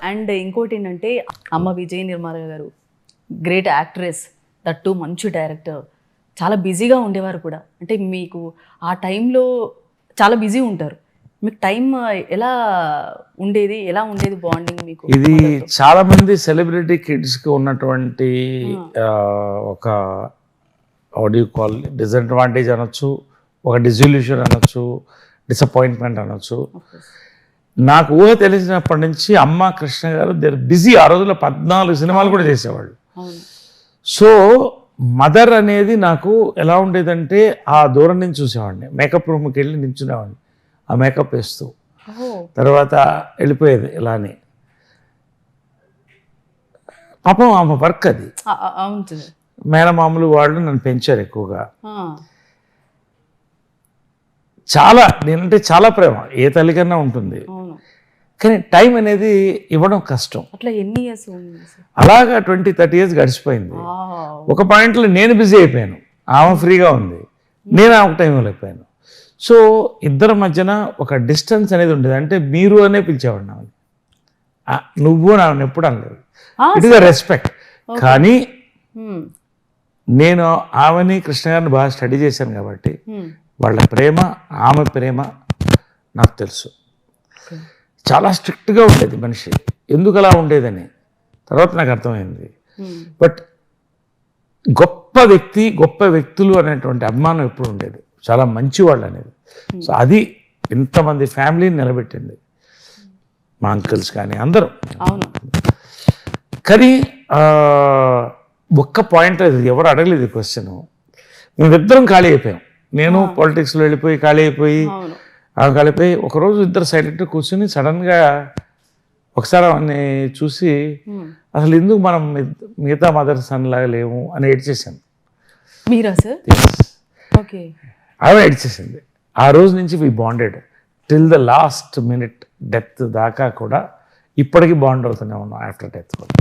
And ఇంకోటి ఏంటంటే అమ్మ విజయ నిర్మల గారు గ్రేట్ యాక్ట్రెస్, దట్టు మంచి డైరెక్టర్, చాలా బిజీగా ఉండేవారు కూడా. అంటే మీకు ఆ టైంలో చాలా బిజీ ఉంటారు, మీకు టైం ఎలా ఉండేది, ఎలా ఉండేది బాండింగ్ మీకు? ఇది చాలా మంది సెలబ్రిటీ కిడ్స్కి ఉన్నటువంటి ఒక ఆడియో కాల్ డిసడ్వాంటేజ్ అనొచ్చు, ఒక డిజల్యూషన్ అనొచ్చు, డిసప్పాయింట్మెంట్ అనొచ్చు. నాకు ఊహ తెలిసినప్పటి నుంచి అమ్మ కృష్ణ గారు బిజీ. ఆ రోజుల్లో 14 సినిమాలు కూడా చేసేవాళ్ళు. సో మదర్ అనేది నాకు ఎలా ఉండేదంటే ఆ దూరం నుంచి చూసేవాడిని. మేకప్ రూమ్కి వెళ్ళి నించునేవాడిని ఆ మేకప్ వేస్తూ, తర్వాత వెళ్ళిపోయేది ఇలానే. పాపం ఆమె వర్క్ అది. మేనమామలు వాళ్ళు నన్ను పెంచారు ఎక్కువగా. చాలా నేనంటే చాలా ప్రేమ ఏ తల్లికన్నా ఉంటుంది, కానీ టైం అనేది ఇవ్వడం కష్టం. అట్లా ఎన్ని ఇయర్స్? అలాగా 20-30 ఇయర్స్ గడిచిపోయింది. ఒక పాయింట్లో నేను బిజీ అయిపోయాను, ఆమె ఫ్రీగా ఉంది, నేను ఆమెకు టైం ఇవ్వలేకపోయాను. సో ఇద్దరి మధ్యన ఒక డిస్టెన్స్ అనేది ఉండేది. అంటే మీరు అనే పిలిచేవాడిని ఆమె, నువ్వు నాన్న ఎప్పుడు అనలేదు. It is a respect. కానీ నేను ఆమెని కృష్ణ గారిని బాగా స్టడీ చేశాను కాబట్టి వాళ్ళ ప్రేమ, ఆమె ప్రేమ నాకు తెలుసు. చాలా స్ట్రిక్ట్గా ఉండేది మనిషి. ఎందుకు అలా ఉండేదని తర్వాత నాకు అర్థమైంది. బట్ గొప్ప వ్యక్తులు అనేటువంటి అభిమానం ఎప్పుడు ఉండేది, చాలా మంచివాళ్ళు అనేది. సో అది ఇంతమంది ఫ్యామిలీని నిలబెట్టింది, మా అంకుల్స్ కానీ అందరూ. కానీ ఒక్క పాయింట్ అది ఎవరు అడగలేదు ఈ క్వశ్చన్. మేమిద్దరం ఖాళీ అయిపోయాం. నేను పాలిటిక్స్లో వెళ్ళిపోయి ఖాళీ అయిపోయి, ఆమె ఖాళీ అయిపోయి, ఒకరోజు ఇద్దరు సైలెంట్గా కూర్చొని సడన్గా ఒకసారి అవన్నీ చూసి అసలు ఎందుకు మనం మిగతా మదర్ సన్ లాగా లేము అని ఏడ్చేసాను. మీరా సార్? ఓకే. ఆమె ఏడ్చేసింది. ఆ రోజు నుంచి we bonded till the last minute, death దాకా కూడా ఇప్పటికీ బాండ్ అవుతూనే ఉన్నాం ఆఫ్టర్ డెత్ కూడా.